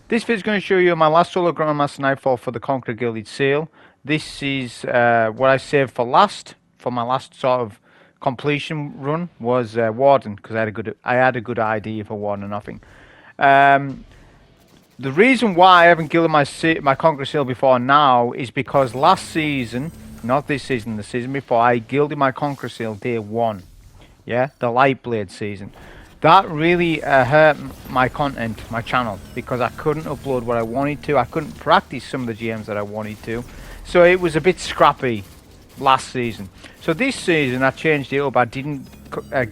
This video is going to show you my last solo Grandmaster Nightfall for the CONQUEROR Gilded sale. This is what I saved for my last sort of completion run was Warden, because I had a good idea for Warden and nothing. The reason why I haven't gilded my CONQUEROR sale before now is because last season, not this season, the season before, I gilded my CONQUEROR sale day 1. Yeah, the Lightblade season. That really hurt my content, my channel, because I couldn't upload what I wanted to. I couldn't practice some of the GMs that I wanted to. So it was a bit scrappy last season. So this season I changed it up. I didn't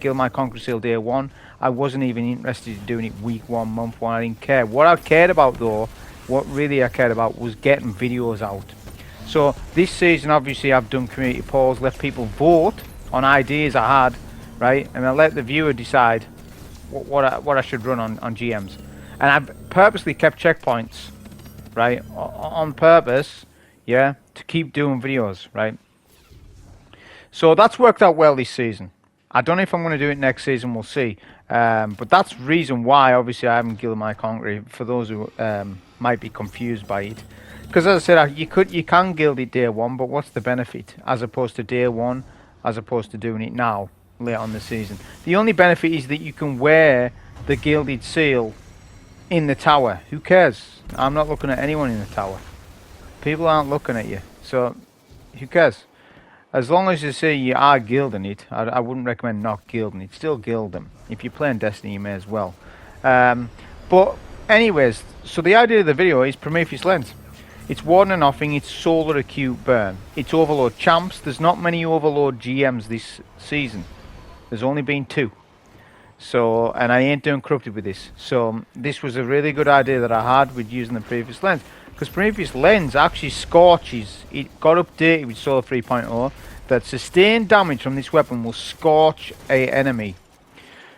gild my CONQUEROR sale day 1. I wasn't even interested in doing it week 1, month 1. I didn't care. What I cared about though, what really I cared about was getting videos out. So this season obviously I've done community polls, let people vote on ideas I had, right? And I let the viewer decide what I should run on GMs. And I've purposely kept checkpoints, right, on purpose, yeah, to keep doing videos, right? So that's worked out well this season. I don't know if I'm going to do it next season, we'll see. But that's the reason why obviously I haven't gilded my CONQUEROR, for those who might be confused by it. Because as I said, you can gild it day 1, but what's the benefit as opposed to day 1, as opposed to doing it now, late on the season? The only benefit is that you can wear the gilded seal in the tower. Who cares? I'm not looking at anyone in the tower. People aren't looking at you, so who cares? As long as you say you are gilding it, I wouldn't recommend not gilding it. Still gild them. If you're playing Destiny, you may as well. But anyways, so the idea of the video is Prometheus Lens. It's Warden and nothing. It's Solar Acute Burn. It's Overload champs. There's not many Overload GMs this season. There's only been 2. So, and I ain't doing corrupted with this. So this was a really good idea that I had with using the Prometheus Lens. Because Prometheus Lens actually scorches. It got updated with Solar 3.0 that sustained damage from this weapon will scorch a enemy.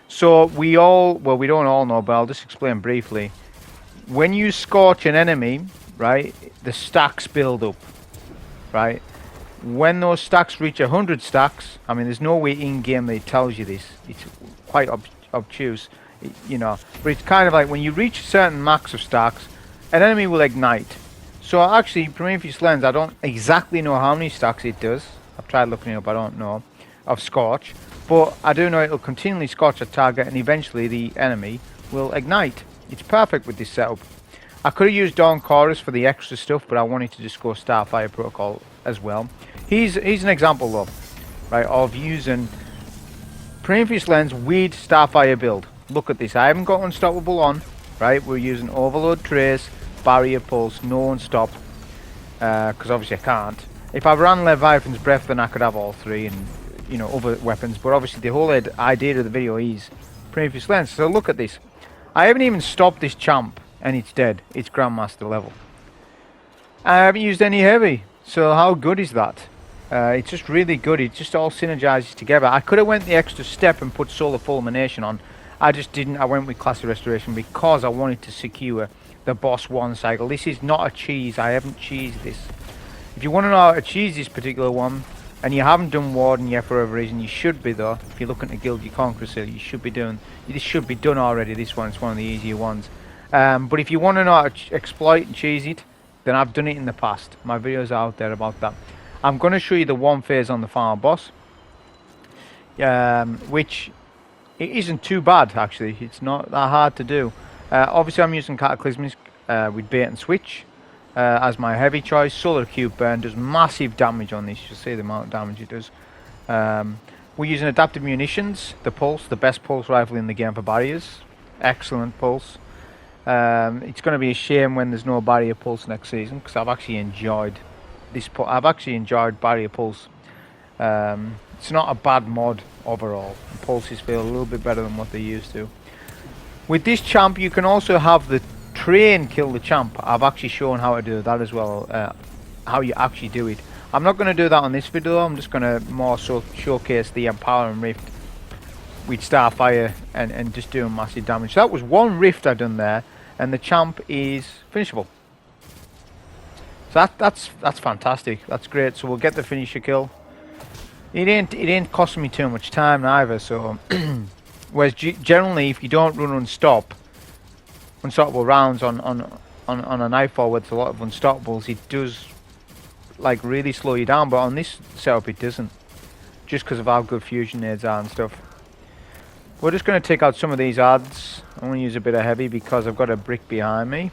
So we don't all know, but I'll just explain briefly. When you scorch an enemy, right, the stacks build up, right? When those stacks reach 100 stacks, I mean, there's no way in game that it tells you this. It's quite obtuse, you know. But it's kind of like when you reach a certain max of stacks, an enemy will ignite. So actually, Prometheus Lens, I don't exactly know how many stacks it does. I've tried looking it up, I don't know, of Scorch. But I do know it'll continually scorch a target and eventually the enemy will ignite. It's perfect with this setup. I could have used Dawn Chorus for the extra stuff, but I wanted to just go Starfire Protocol as well. He's an example though, right, of using Prometheus Lens with Starfire build. Look at this, I haven't got Unstoppable on, right? We're using Overload Trace, Barrier Pulse, no Unstop, because obviously I can't. If I ran Leviathan's Breath, then I could have all 3 and, you know, other weapons, but obviously the whole idea of the video is Prometheus Lens. So look at this, I haven't even stopped this champ and it's dead. It's Grandmaster level. I haven't used any heavy, so how good is that? It's just really good. It just all synergizes together. I could have went the extra step and put Solar Fulmination on. I just didn't. I went with Classic Restoration because I wanted to secure the boss 1 cycle. This is not a cheese. I haven't cheesed this. If you want to know how to cheese this particular one, and you haven't done Warden yet for whatever reason, you should be though. If you're looking to gild your CONQUEROR sale, you should be doing. This should be done already. This one, it's one of the easier ones. But if you want to know how to exploit and cheese it, then I've done it in the past. My videos are out there about that. I'm going to show you the 1 phase on the final boss, which it isn't too bad actually. It's not that hard to do. Obviously I'm using Cataclysmic with bait and switch as my heavy choice. Solar Acute Burn does massive damage on this. You'll see the amount of damage it does. We're using Adaptive Munitions, the Pulse, the best pulse rifle in the game for barriers. Excellent pulse. It's going to be a shame when there's no Barrier Pulse next season, because I've actually enjoyed this. I've actually enjoyed Barrier Pulse. It's not a bad mod overall. The pulses feel a little bit better than what they used to. With this champ, you can also have the train kill the champ. I've actually shown how to do that as well. How you actually do it. I'm not going to do that on this video. I'm just going to more so showcase the Empower and Rift with Starfire and just doing massive damage. So that was 1 rift I've done there, and the champ is finishable. So that's fantastic. That's great. So we'll get the finisher kill. It ain't costing me too much time either. So whereas generally if you don't run unstoppable rounds on on a Nightfall with a lot of unstoppables, it does like really slow you down, but on this setup it doesn't, just because of how good fusion nades are and stuff. We're just going to take out some of these adds. I'm going to use a bit of heavy because I've got a brick behind me.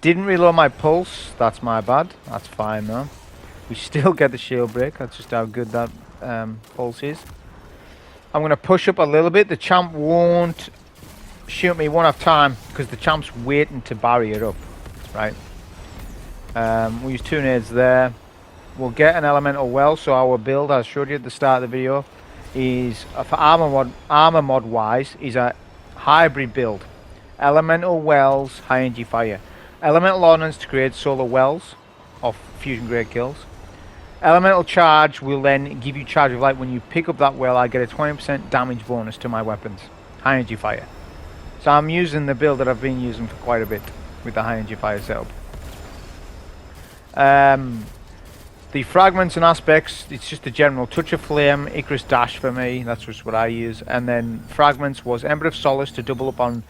Didn't reload my pulse, that's my bad, that's fine though. We still get the shield break, that's just how good that pulse is. I'm going to push up a little bit. The champ won't shoot me one at a time because the champ's waiting to barrier up, right? We'll use 2 nades there. We'll get an elemental well, so our build, as I showed you at the start of the video, is for armor mod wise is a hybrid build. Elemental wells, high energy fire. Elemental ordnance to create solar wells of fusion grade kills. Elemental charge will then give you charge of light. When you pick up that well, I get a 20% damage bonus to my weapons. High energy fire. So I'm using the build that I've been using for quite a bit with the high energy fire setup. The fragments and aspects, it's just a general touch of flame, Icarus dash for me, that's just what I use. And then fragments was Ember of Solace to double up on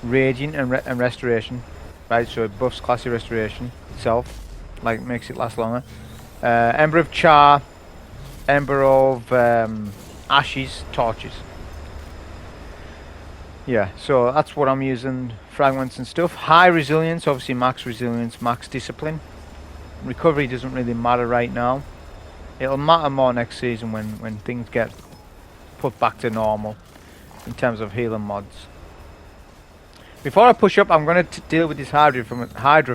Radiant and Restoration. Right, so it buffs classy restoration itself, like makes it last longer. Ember of Char, Ember of Ashes, Torches. Yeah, so that's what I'm using, fragments and stuff. High resilience, obviously max resilience, max discipline. Recovery doesn't really matter right now. It'll matter more next season when things get put back to normal in terms of healing mods. Before I push up, I'm going to deal with this Hydra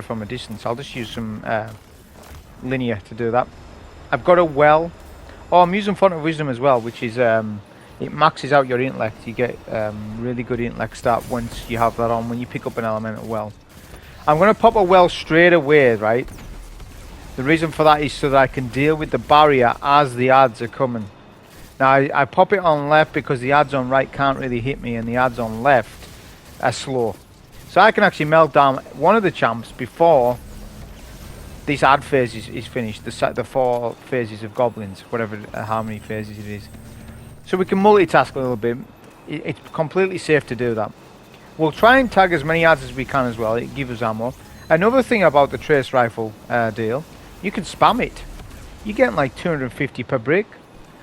from a distance. I'll just use some linear to do that. I've got a well. Oh, I'm using Font of Wisdom as well, which is it maxes out your intellect. You get really good intellect stat once you have that on when you pick up an elemental well. I'm going to pop a well straight away, right? The reason for that is so that I can deal with the barrier as the adds are coming. Now I pop it on left because the adds on right can't really hit me, and the adds on left are slow. So I can actually melt down one of the champs before this add phase is finished. The 4 phases of goblins, whatever, how many phases it is. So we can multitask a little bit. It's completely safe to do that. We'll try and tag as many adds as we can as well. It gives us ammo. Another thing about the trace rifle deal, you can spam it. You're getting like 250 per brick.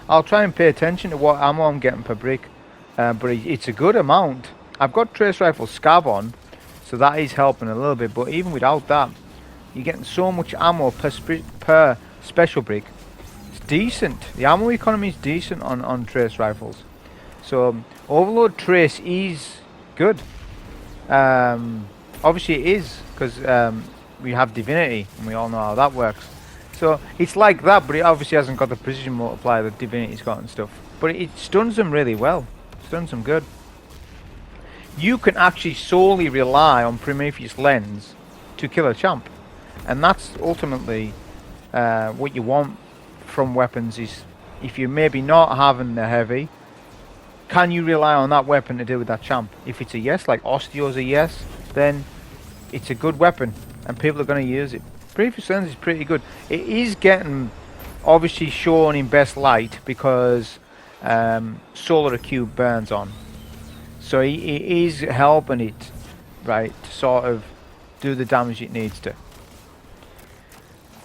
I'll try and pay attention to what ammo I'm getting per brick, but it's a good amount. I've got trace rifle scav on, so that is helping a little bit, but even without that, you're getting so much ammo per special brick. It's decent. The ammo economy is decent on trace rifles. So overload trace is good. Obviously it is, because we have divinity and we all know how that works. So it's like that, but it obviously hasn't got the precision multiplier that divinity's got and stuff. But it stuns them really well. Stuns them good. You can actually solely rely on Prometheus Lens to kill a champ, and that's ultimately what you want from weapons. Is if you're maybe not having the heavy, can you rely on that weapon to deal with that champ? If it's a yes, like Osteo's a yes, then it's a good weapon and people are going to use it. Prometheus Lens is pretty good. It is getting obviously shown in best light because Solar Acute burns on. So it is helping it, right, to sort of do the damage it needs to.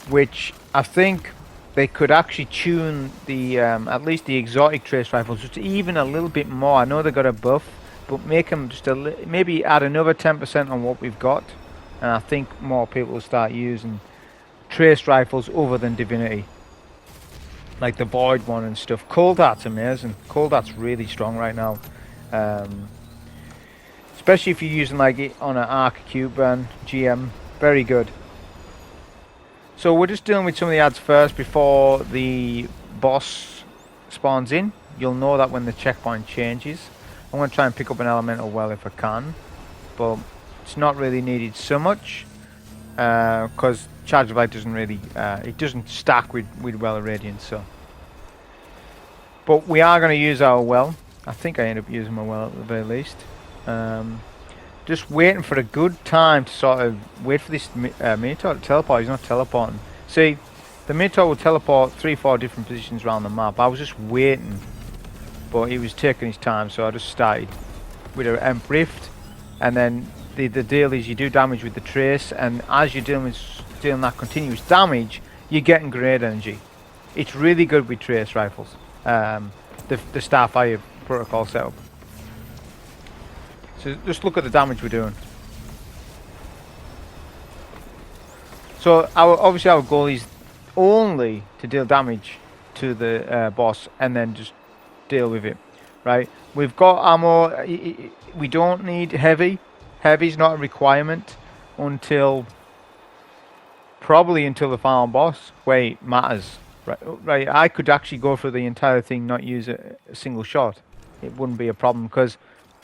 Which I think they could actually tune the at least the exotic trace rifles just even a little bit more. I know they got a buff, but make them just maybe add another 10% on what we've got, and I think more people will start using trace rifles other than divinity, like the void one and stuff. Cold Dart's amazing. Cold Dart's really strong right now, especially if you're using like it on an arc cube burn GM. Very good. So we're just dealing with some of the adds first before the boss spawns in. You'll know that when the checkpoint changes. I'm going to try and pick up an elemental well if I can, but it's not really needed so much because Charge of Light doesn't really it doesn't stack with Well of Radiance. So, but we are going to use our well. I think I end up using my well at the very least. Just waiting for a good time to sort of wait for this Minotaur to teleport. He's not teleporting. See, the Minotaur will teleport 3-4 different positions around the map. I was just waiting, but he was taking his time, so I just started with a Rift, and then the deal is you do damage with the trace, and as you're dealing that continuous damage, you're getting great energy. It's really good with trace rifles. The Starfire protocol setup. So just look at the damage we're doing. So obviously our goal is only to deal damage to the boss and then just deal with it, right? We've got ammo. We don't need heavy. Heavy's not a requirement probably until the final boss, where it matters. Right, I could actually go through the entire thing, not use a single shot. It wouldn't be a problem because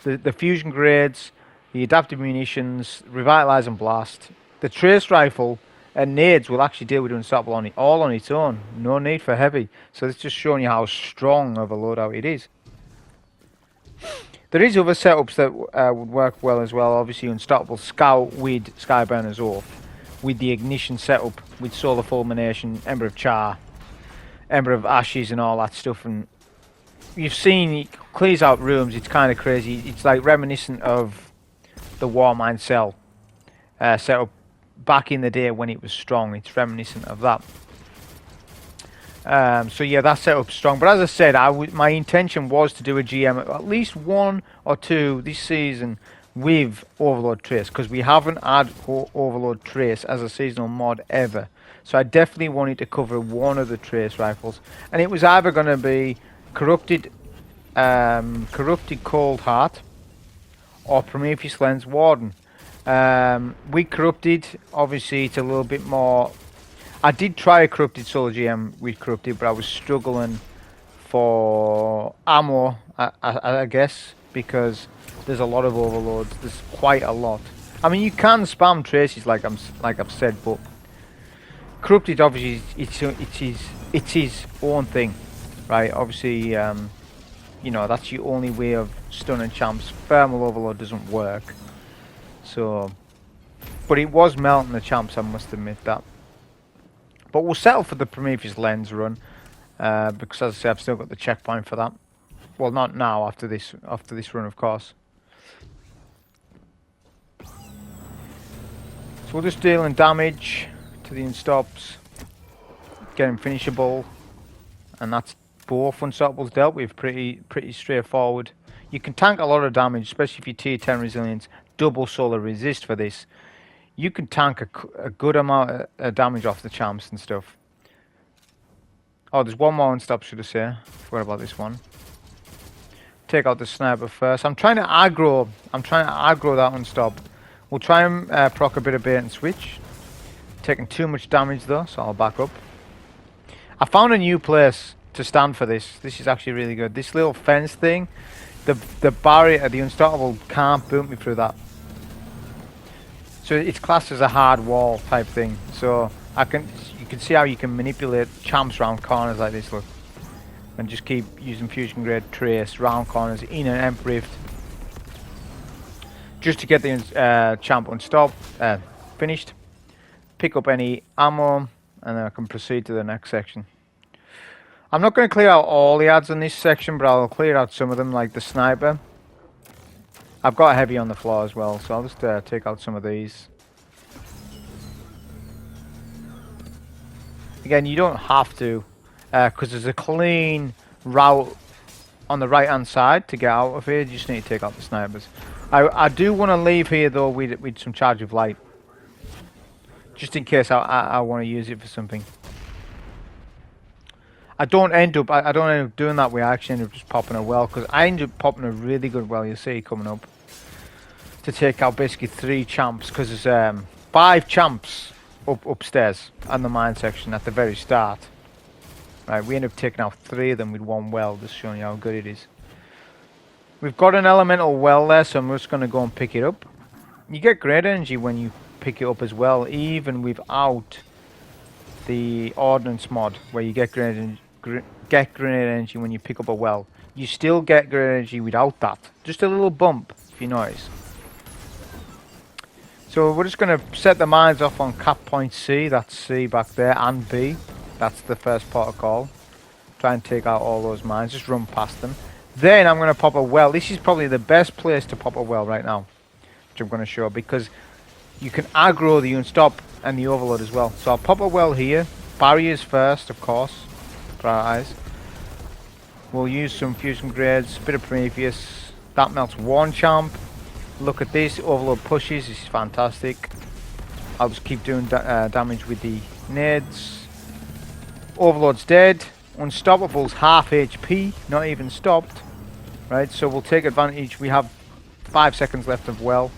the fusion grades, the adaptive munitions, revitalize and blast, the trace rifle and nades will actually deal with unstoppable all on its own. No need for heavy. So it's just showing you how strong of a loadout it is. There is other setups that would work well as well. Obviously, unstoppable scout with Skyburner's oath, with the ignition setup, with solar fulmination, ember of char, ember of ashes, and all that stuff. And you've seen it clears out rooms. It's kind of crazy. It's like reminiscent of the Warmind cell setup back in the day when it was strong. It's reminiscent of that. So yeah, that setup's strong. But as I said, my intention was to do a GM at least 1 or 2 this season with Overload Trace, because we haven't had Overload Trace as a seasonal mod ever. So I definitely wanted to cover one of the Trace rifles, and it was either going to be Corrupted Cold Heart or Prometheus Lens Warden. With Corrupted, obviously it's a little bit more. I did try a Corrupted Solar GM with Corrupted, but I was struggling for ammo, I guess, because there's a lot of overloads. There's quite a lot. I mean, you can spam traces like I've said, but Corrupted obviously it's his own thing, right? Obviously, you know, that's your only way of stunning champs. Thermal overload doesn't work. So, but it was melting the champs, I must admit that. But we'll settle for the Prometheus Lens run, because as I say, I've still got the checkpoint for that. Well, not now, after this run, of course. So we're just dealing damage to the unstops, getting finishable, and that's both unstoppables dealt with. Pretty straightforward. You can tank a lot of damage, especially if you're tier 10 resilience, double solar resist for this. You can tank a good amount of damage off the champs and stuff. Oh, there's one more unstop, should I say. Forgot about this one. Take out the sniper first. I'm trying to aggro that unstop. We'll try and proc a bit of bait and switch. Taking too much damage though, so I'll back up. I found a new place to stand for this. This is actually really good. This little fence thing, the barrier, the unstoppable can't boot me through that. So it's classed as a hard wall type thing. So you can see how you can manipulate champs around corners like this, look. And just keep using fusion grade trace round corners in an Emp Rift. Just to get the champ unstopped, finished. Pick up any ammo, and then I can proceed to the next section. I'm not going to clear out all the ads in this section, but I'll clear out some of them, like the sniper. I've got heavy on the floor as well, so I'll just take out some of these. Again, you don't have to, because there's a clean route on the right hand side to get out of here. You just need to take out the snipers. I do want to leave here though with some charge of light, just in case I want to use it for something. I don't end up doing that way. I actually end up just popping a well, because I end up popping a really good well, you'll see coming up, to take out basically 3 champs, because there's 5 champs upstairs on the mine section at the very start. Right, we end up taking out 3 of them with 1 well, just showing you how good it is. We've got an elemental well there, so I'm just going to go and pick it up. You get great energy when you pick it up as well, even without the ordnance mod, where you get grenade energy when you pick up a well. You still get grenade energy without that. Just a little bump, if you notice. So we're just going to set the mines off on cap point C. That's C back there, and B. That's the first protocol. Try and take out all those mines. Just run past them. Then I'm going to pop a well. This is probably the best place to pop a well right now. which I'm going to show, because you can aggro the Unstop and the Overload as well. So I'll pop a well here. Barriers first, of course. Prioritize. We'll use some fusion grades, bit of Prometheus. That melts one champ. Look at this, Overload pushes, this is fantastic. I'll just keep doing damage with the nades. Overload's dead. Unstoppable's half HP, not even stopped. Right, so we'll take advantage. We have 5 seconds left of well.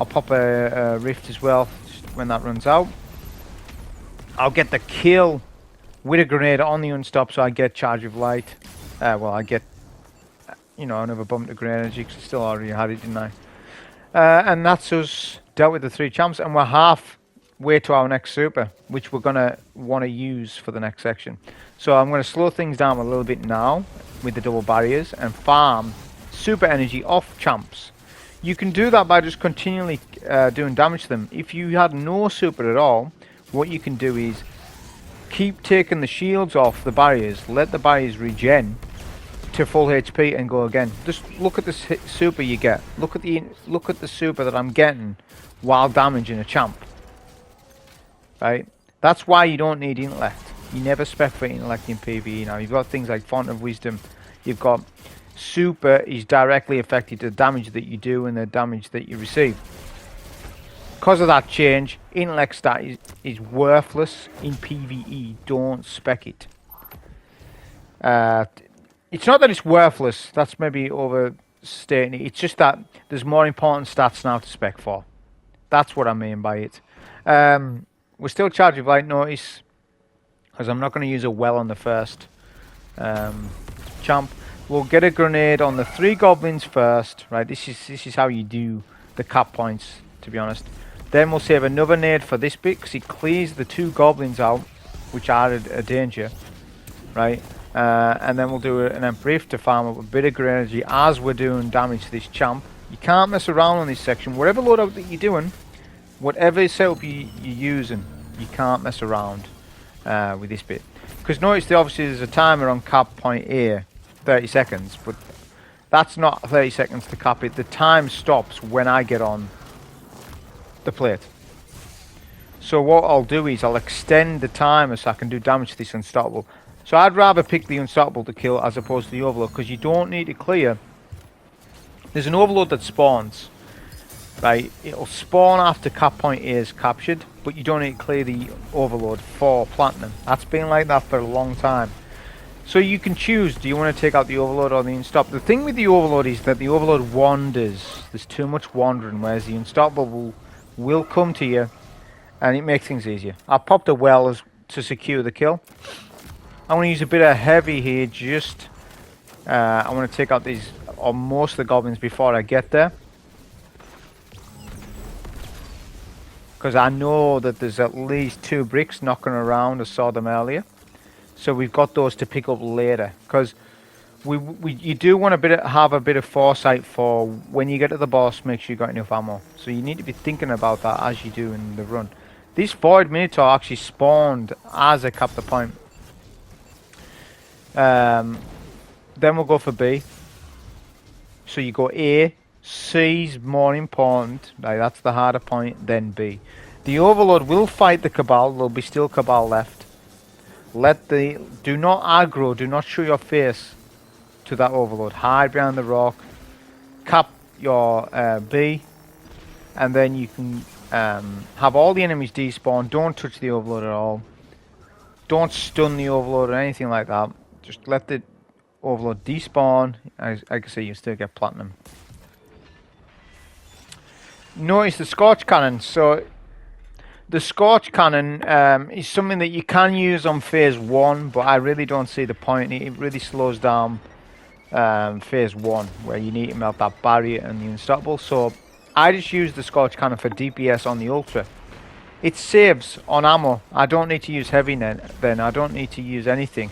I'll pop a rift as well just when that runs out. I'll get the kill with a grenade on the Unstop, so I get Charge of Light. Well, I get, you know, another bump to grenade energy, because I still already had it, didn't I? And that's us dealt with the 3 champs, and we're halfway to our next super, which we're going to want to use for the next section. So I'm going to slow things down a little bit now with the double barriers and farm super energy off champs. You can do that by just continually doing damage to them. If you had no super at all, what you can do is keep taking the shields off the barriers, let the barriers regen to full HP and go again. Just look at the super you get. Look at the super that I'm getting while damaging a champ. Right? That's why you don't need intellect. You never spec for intellect in PvE now. You've got things like Font of Wisdom. You've got super is directly affected to the damage that you do and the damage that you receive. Because of that change, intellect stat is worthless in PvE. Don't spec it. It's not that it's worthless. That's maybe overstating it. It's just that there's more important stats now to spec for. That's what I mean by it. We're still Charge of Light, notice, because I'm not going to use a well on the first champ. We'll get a grenade on the 3 goblins first, right? This is how you do the cap points, to be honest. Then we'll save another nade for this bit, because it clears the 2 goblins out, which are a danger, right? And then we'll do an Embrief to farm up a bit of grenade energy as we're doing damage to this champ. You can't mess around on this section. Whatever loadout that you're doing, whatever setup you're using, you can't mess around with this bit. Because notice that obviously there's a timer on cap point A, 30 seconds, but that's not 30 seconds to cap it. The time stops when I get on the plate. So what I'll do is I'll extend the timer so I can do damage to this Unstoppable. So I'd rather pick the Unstoppable to kill as opposed to the Overload, because you don't need to clear. There's an Overload that spawns, right? It'll spawn after cap point A is captured, but you don't need to clear the Overload for Platinum. That's been like that for a long time. So you can choose, do you want to take out the Overload or the Unstoppable? The thing with the Overload is that the Overload wanders. There's too much wandering, whereas the Unstoppable will come to you, and it makes things easier. I popped a well to secure the kill. I want to use a bit of heavy here, just I want to take out these, or most of the goblins before I get there. Because I know that there's at least 2 bricks knocking around, I saw them earlier. So we've got those to pick up later, because you do want to have a bit of foresight for when you get to the boss, make sure you got enough ammo. So you need to be thinking about that as you do in the run. This Void Minotaur actually spawned as I capped the point. Then we'll go for B. So you go A, C's more important, right, that's the harder point, then B. The Overload will fight the Cabal, there'll be still Cabal left. Do not aggro, do not show your face to that Overload. Hide behind the rock, cap your B, and then you can have all the enemies despawn. Don't touch the Overload at all. Don't stun the Overload or anything like that. Just let the Overload despawn. As I can see, you still get Platinum. Notice the Scorch Cannon. So the Scorch Cannon is something that you can use on phase 1, but I really don't see the point. It really slows down phase 1, where you need to melt that barrier and the Unstoppable. So I just use the Scorch Cannon for DPS on the Ultra. It saves on ammo. I don't need to use heavy then. I don't need to use anything.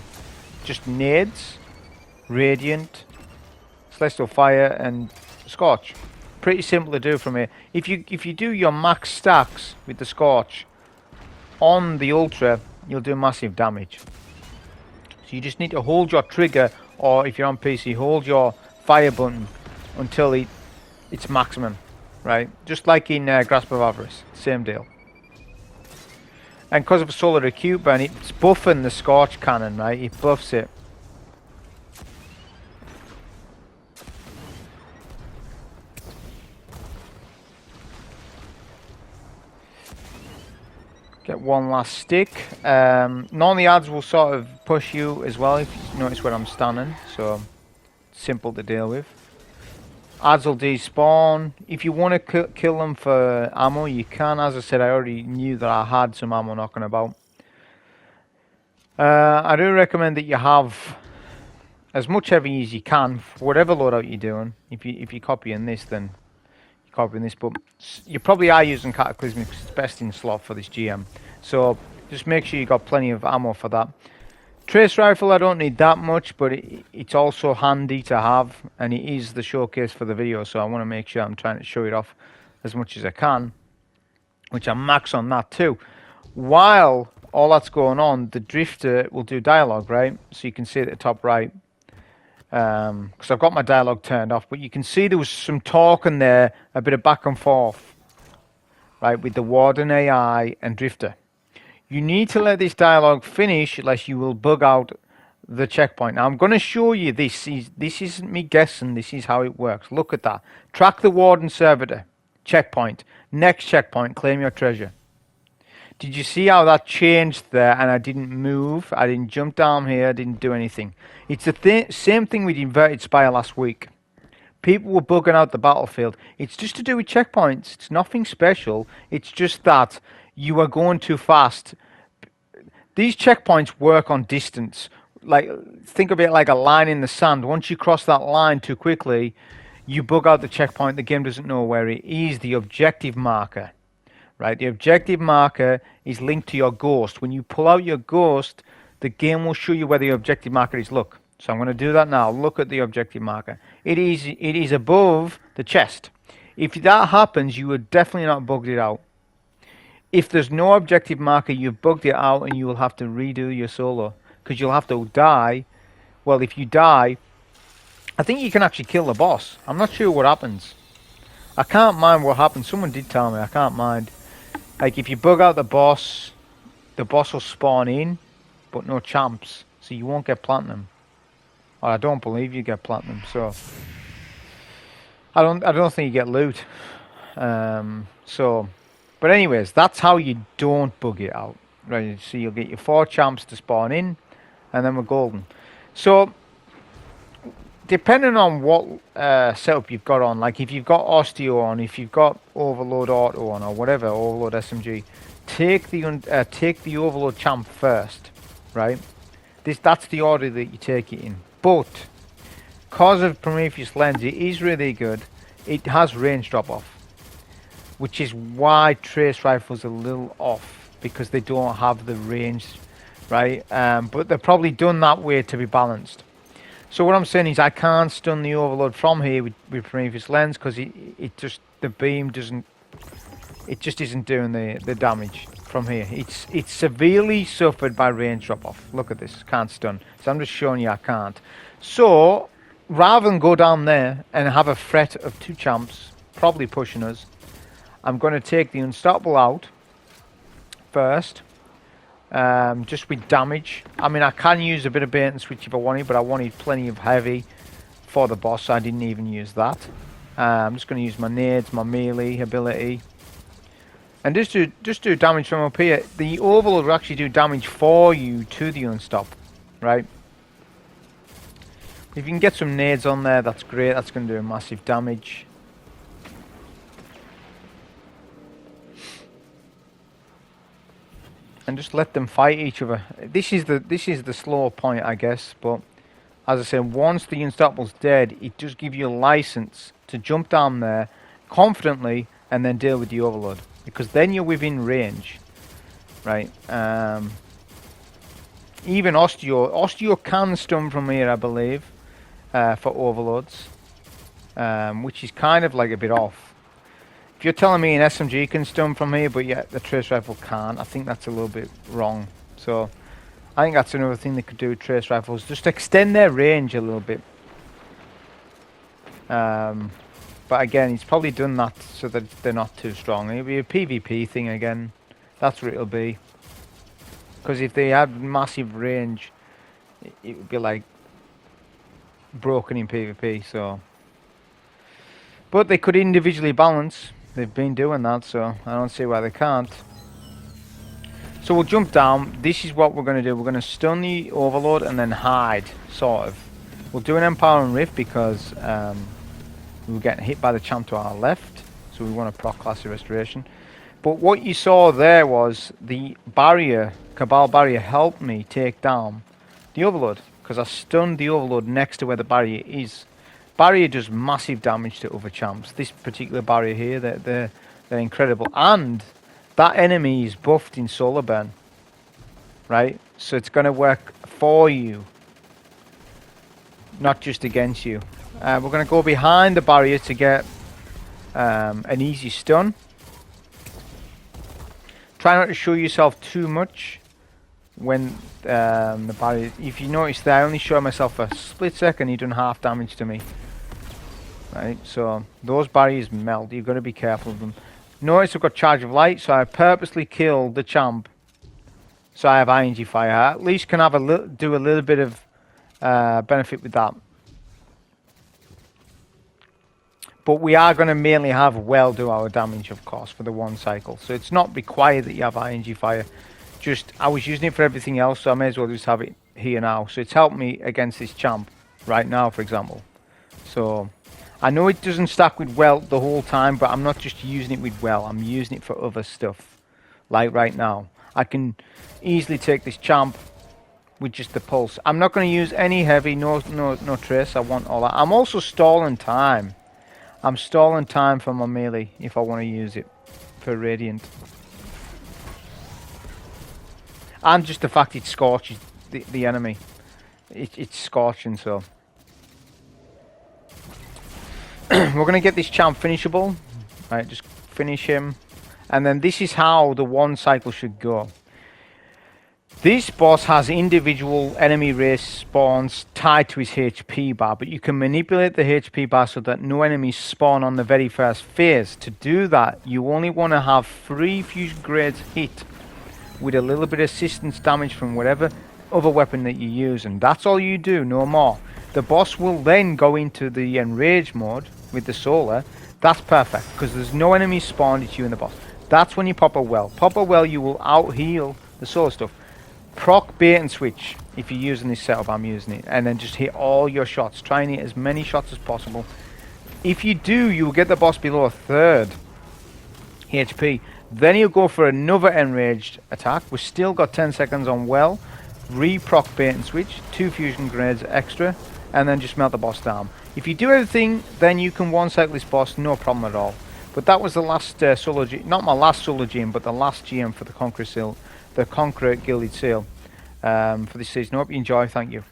Just nades, Radiant, Celestial Fire, and Scorch. Pretty simple to do from here. If you do your max stacks with the Scorch on the Ultra, you'll do massive damage. So you just need to hold your trigger, or if you're on PC, hold your fire button until it its maximum, right? Just like in Grasp of Avarice, same deal. And because of Solar Acute Burn, it's buffing the Scorch cannon, right? It buffs it. Get one last stick. None of the ads will sort of push you as well, if you notice where I'm standing, so simple to deal with. Ads will despawn. If you want to kill them for ammo, you can. As I said, I already knew that I had some ammo knocking about. I do recommend that you have as much heavy as you can for whatever loadout you're doing. If you're copying this, then you're copying this. But you probably are using Cataclysmic because it's best in slot for this GM. So just make sure you got plenty of ammo for that. Trace rifle, I don't need that much, but it's also handy to have, and it is the showcase for the video, so I want to make sure I'm trying to show it off as much as I can, which I'm max on that too. While all that's going on, the drifter will do dialogue, right? So you can see at the top right, because I've got my dialogue turned off, but you can see there was some talk in there, a bit of back and forth, right, with the Warden AI and drifter. You need to let this dialogue finish, unless you will bug out the checkpoint. Now I'm going to show you this. This isn't me guessing. This is how it works. Look at that. Track the Warden servitor. Checkpoint. Next checkpoint. Claim your treasure. Did you see how that changed there? And I didn't move. I didn't jump down here. I didn't do anything. It's the same thing with Inverted Spire last week. People were bugging out the battlefield. It's just to do with checkpoints. It's nothing special. It's just that you are going too fast. These checkpoints work on distance. Like, think of it like a line in the sand. Once you cross that line too quickly, you bug out the checkpoint. The game doesn't know where it is. The objective marker, right? The objective marker is linked to your ghost. When you pull out your ghost, the game will show you where the objective marker is. Look. So I'm going to do that now. Look at the objective marker. It is above the chest. If that happens, you are definitely not bugged it out. If there's no objective marker, you've bugged it out and you will have to redo your solo. Because you'll have to die. Well, if you die, I think you can actually kill the boss. I'm not sure what happens. I can't mind what happens. Someone did tell me. I can't mind. Like, if you bug out the boss will spawn in, but no champs. So you won't get platinum. Or I don't believe you get platinum. So I don't think you get loot. But anyways, that's how you don't bug it out, right? So you'll get your 4 champs to spawn in, and then we're golden. So depending on what setup you've got on, like if you've got Osteo on, if you've got Overload Auto on, or whatever, Overload SMG, take the Overload champ first, right? That's the order that you take it in. But because of Prometheus Lens, it is really good. It has range drop off, which is why trace rifles are a little off, because they don't have the range, right? But they're probably done that way to be balanced. So what I'm saying is I can't stun the Overload from here with Prometheus Lens, because the beam doesn't, it just isn't doing the damage from here. It's severely suffered by range drop off. Look at this, can't stun. So I'm just showing you I can't. So rather than go down there and have a threat of 2 champs probably pushing us, I'm going to take the Unstoppable out first, just with damage. I mean, I can use a bit of bait and switch if I wanted, but I wanted plenty of heavy for the boss, so I didn't even use that. I'm just going to use my nades, my melee ability, and just do damage from up here. The Overload will actually do damage for you to the Unstop, right? If you can get some nades on there, that's great. That's going to do massive damage. And just let them fight each other. This is the slow point, I guess. But as I said, once the Unstoppable's dead, it does give you a license to jump down there confidently and then deal with the Overload, because then you're within range, right? Even Osteo can stun from here, I believe, for Overloads, which is kind of like a bit off. If you're telling me an SMG can stun from here, but yet the trace rifle can't, I think that's a little bit wrong. So I think that's another thing they could do with trace rifles, just extend their range a little bit. But But again, he's probably done that so that they're not too strong. It'll be a PvP thing again. That's what it'll be. Because if they had massive range, it would be like broken in PvP. So, but they could individually balance. They've been doing that, so I don't see why they can't. So we'll jump down. This is what we're going to do. We're going to stun the Overlord and then hide, sort of. We'll do an Empowering Rift because we were getting hit by the champ to our left. So we want to proc Classy Restoration. But what you saw there was the barrier, Cabal barrier, helped me take down the Overlord. Because I stunned the Overlord next to where the barrier is. Barrier does massive damage to other champs. This particular barrier here, they're incredible. And that enemy is buffed in Solar Burn, right? So it's going to work for you, not just against you. We're going to go behind the barrier to get an easy stun. Try not to show yourself too much when the barrier... If you notice there, I only show myself a split second, he done half damage to me. Right, so those barriers melt. You've got to be careful of them. Notice I've got Charge of Light, so I purposely killed the champ. So I have ING Fire. I at least can have do a little bit of benefit with that. But we are going to mainly have well do our damage, of course, for the one cycle. So it's not required that you have ING Fire. Just, I was using it for everything else, so I may as well just have it here now. So it's helped me against this champ right now, for example. So I know it doesn't stack with well the whole time, but I'm not just using it with well. I'm using it for other stuff. Like right now. I can easily take this champ with just the pulse. I'm not going to use any heavy, no trace. I want all that. I'm also stalling time. I'm stalling time for my melee if I want to use it for Radiant. And just the fact it scorches the enemy. It's scorching, so. We're going to get this champ finishable. Right, just finish him. And then this is how the one cycle should go. This boss has individual enemy race spawns tied to his HP bar, but you can manipulate the HP bar so that no enemies spawn on the very first phase. To do that, you only want to have 3 fusion grades hit with a little bit of assistance damage from whatever other weapon that you use, and that's all you do, no more. The boss will then go into the enrage mode with the solar. That's perfect, because there's no enemies spawned, it's you and the boss. That's when you pop a well. Pop a well, you will out-heal the solar stuff. Proc bait and switch, if you're using this setup, I'm using it. And then just hit all your shots. Try and hit as many shots as possible. If you do, you will get the boss below a 3rd HP. Then he'll go for another enraged attack. We've still got 10 seconds on well. Re-proc bait and switch. 2 fusion grades extra. And then just melt the boss down. If you do everything, then you can one-cycle this boss, no problem at all. But that was the last solo GM, not my last solo GM, but the last GM for the Conqueror Gilded sale for this season. I hope you enjoy. Thank you.